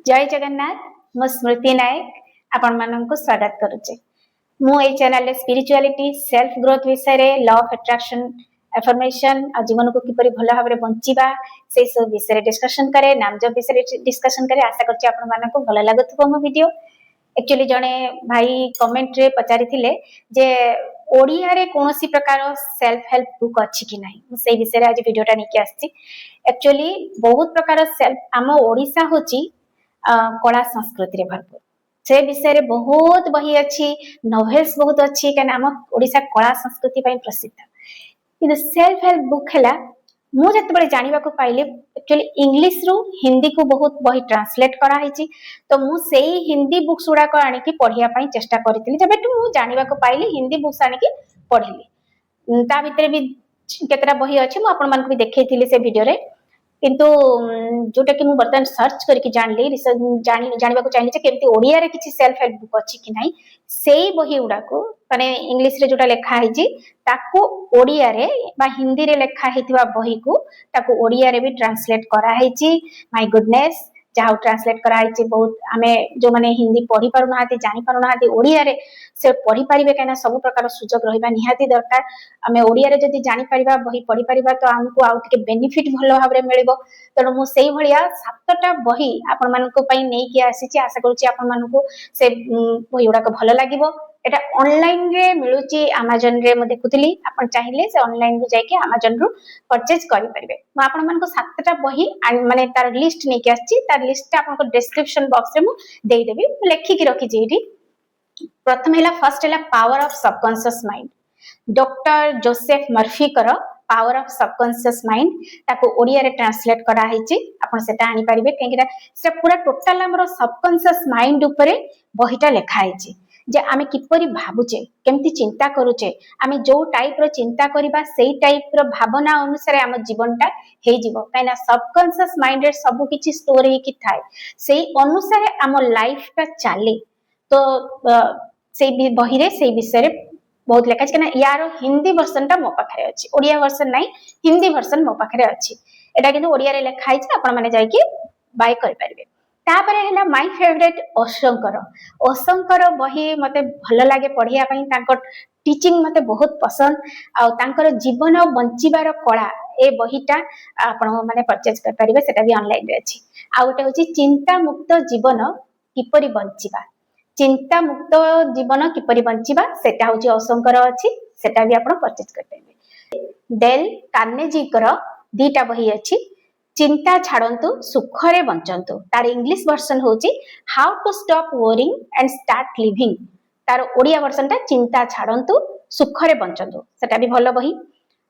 जय जगन्नाथ मु स्मृति नायक आपण मानक स्वागत करुचे मु ए चैनल स्पिरिचुअलिटी सेल्फ ग्रोथ विषय रे लॉ ऑफ अट्रैक्शन अफर्मेशन आ जीवन को किपरि भलो भाबरे बंचिबा से सब विषय डिस्कशन करे नाम जप विषय डिस्कशन करे आशा करछि आपण मानक भलो लागुथबो मो वीडियो। एक्चुअली जने भाई कमेंट रे पचारि थिले जे ओडिया रे कोनोसी प्रकार सेल्फ हेल्प बुक अछि कि नाही मु सेही विषय रे आज वीडियोटा निकि आछि। एक्चुअली बहुत प्रकार सेल्फ आम ओडिसा होछि कला संस्कृति रे भरपूर से विषय रे बहुत बही अच्छी नॉवेल्स बहुत अच्छी क्या आम ओडिसा कला संस्कृति पई प्रसिद्ध कि सेल्फ हेल्प बुक है मु जतबे जानिबा को पाइले एक्चुअली इंग्लिश रु हिंदी को बहुत बही ट्रांसलेट करा हिची तो मु सेही हिंदी बुक्स उडा को आनी की पढिया पई चेष्टा करथिली जबेटु मु जानिबा को पाइले हिंदी बुक्स आनी की पढिली ता भितरे भी केतरा बही अछि मु आपन मान को भी देखैथिली से वीडियो रे किंतु जोटा कि मु बर्तन सर्च करके जानली रिसर्च जानिबा को चाहिए केमती ओडिया रे किछि सेल्फ हेल्प बुक अछि कि नाही सेही बही उडा को माने इंग्लिश रे जोटा लेखा हिची ताको ओडिया रे बा हिंदी रे लेखा हितबा बही को ताको ओडिया रे भी ट्रांसलेट करा हिची माय गुडनेस जाउ ट्रांसलेट करा हिची बहुत आमे जो माने हिंदी पढी पारु नाहाती जानि पारु नाहाती ओडिया रे से पढी परिबे केना सब प्रकार सुजोग रहिबा निहाती दरकार आमे ओडिया रे जदी जानि परिबा बही पढी परिबा तो हमको आउ टिके बेनिफिट भलो भाबरे मिलिबो तनो मु सेही भलिया सातटा बही आपण मानको पई नै कि आसीची आशा करूची आपण मानको से बही उडा को भलो लागिबो एटा ऑनलाइन रे मिलुची Amazon रे म देखुतली आपण चाहिले से ऑनलाइन रे जाके Amazon रु परचेज करि परिबे म आपण मानको सातटा बही माने तार लिस्ट नै कि आसी तार लिस्ट आपनको डिस्क्रिप्शन बॉक्स रे मु देई देबी लेखि कि रखि जेठी प्रथम हैला फर्स्ट हैला power of subconscious mind doctor Joseph Murphy कर पावर ऑफ सबकॉन्शियस माइंड ताको ओडिया रे ट्रांसलेट करा हिची आपण सेटा आनी परिबे केंगिरा से पूरा टोटल हमरो सबकॉन्शियस माइंड ऊपरे बहीटा लेखा हिची जे आमे किपरि भाबुचे केमती चिंता करूचे आमे जो टाइप रो चिंता करिबा सेही टाइप रो भावना अनुसार हम जीवनटा हे जीवो काइना सबकॉन्शियस माइंड रे सब किछि स्टोर हे कि थाए सेही अनुसार हम लाइफ ता चाले तो सेही बही रे सेही विषय रे बहुत लेखा छै ना यार हिंदी वर्जन ता मो पाखरे अछि ओडिया वर्जन नै हिंदी वर्जन मो पाखरे अछि एटा किंतु ओडिया रे लेखा छै आपण माने जाय कि बाय कर परिबे तापरे हैला माय फेवरेट ओशंकर बही मते भलो लागे पढिया पई तांको टीचिंग मते बहुत पसंद आ तांकर जीवन बंचिबार कला ए बहीटा आपण माने परचेज कर परिबे सेटा भी ऑनलाइन रे अछि आ ओटा होची चिंता मुक्त जीवन किपरि बंचिबा चिंता मुक्त जीवन किपरि बंचिबा सेटा होची ओशंकर अछि सेटा भी आपण परचेज कर परिबे डेल कार्नेजी कर दीटा बही अछि चिंता छाड़ंतु सुखरे बंचंतु तार इंग्लिश वर्जन होची how to stop worrying and start living तार ओडिया वर्जन ता चिंता छाड़ंतु सुखरे बंचंतु सेटा भी भलो बही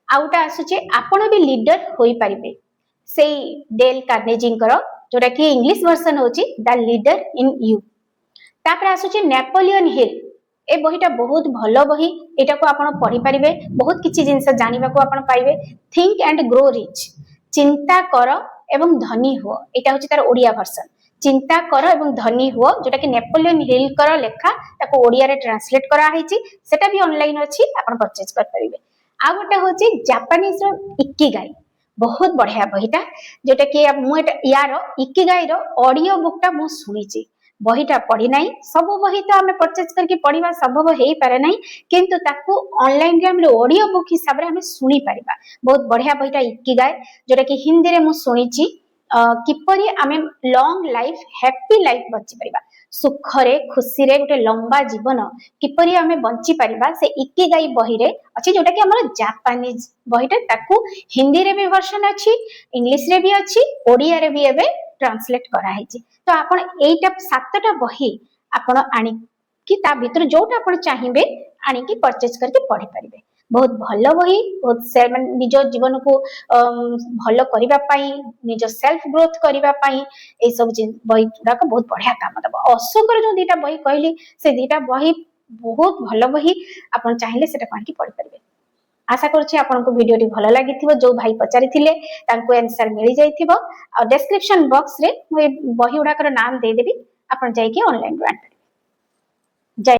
आउटा आसुचे आपण भी लीडर होई परिबे सेई डेल कार्नेजी कर जोटा कि इंग्लिश वर्जन होची द लीडर इन यू तापर आसुचे नेपोलियन हिल ए बहीटा बहुत भलो बही एटा को आपण पढी परिबे बहुत किछि जिंस जानिबा को आपण पाइबे थिंक एंड ग्रो रिच चिंता कर एवं धनी हुओ एटा होची तार ओडिया वर्जन चिंता कर एवं धनी हुओ जोटा कि नेपोलियन हिल कर लेखा ताको ओडिया रे ट्रांसलेट करा हिची सेटा भी ऑनलाइन अछि आपण परचेज कर परिबे आ गोटे होची जापानीज रो इकिगाई बहुत बढ़िया बहीटा जोटा कि मु यार इकिगाई रो ऑडियो बुक ता मु सुनिची बहीटा पढ़ी नाही सब बही तो हमें परचेज करके पढ़िबा संभव हेई पारे नाही किंतु ताकू ऑनलाइन रे हम ऑडियो बुक हिसाब रे हमें सुनी परिबा बहुत बढ़िया बहीटा इकिगाई जोटा कि हिंदी रे मु सुनिची किपरि आमे लॉन्ग लाइफ हैप्पी लाइफ बंची परिबा सुखरे खुशी रे गोटे लंबा जीवन किपरि आमे बंची परिबा से इकिगाई बही रे अछि जोटा कि हमर जापानीज बहीटा ताकू हिंदी रे भी वर्जन अछि इंग्लिश रे भी अछि ओडिया रे भी एबे ट्रांसलेट करा हिची तो आपण एटा सातटा बही आपण आनी कि ता भीतर जोटा आपण चाहिबे आनी कि परचेज करके पढी परिबे बहुत भलो बही बहुत से निज जीवन को भलो करिबा पई निज सेल्फ ग्रोथ करिबा पई ए सब बही गुडा को बहुत बढ़िया काम दबो अशोकर जो दीटा बही कहली से दीटा बही बहुत भलो बही आपण चाहिले सेटा काकी पढी परिबे आशा करछि आपनको वीडियो टी भलो लागिथिबो जो भाई पचारि थिले तांको आंसर मिली जाइथिबो आ डिस्क्रिप्शन बॉक्स रे मु बही उडा कर नाम दे देबी आपण जाई के ऑनलाइन रो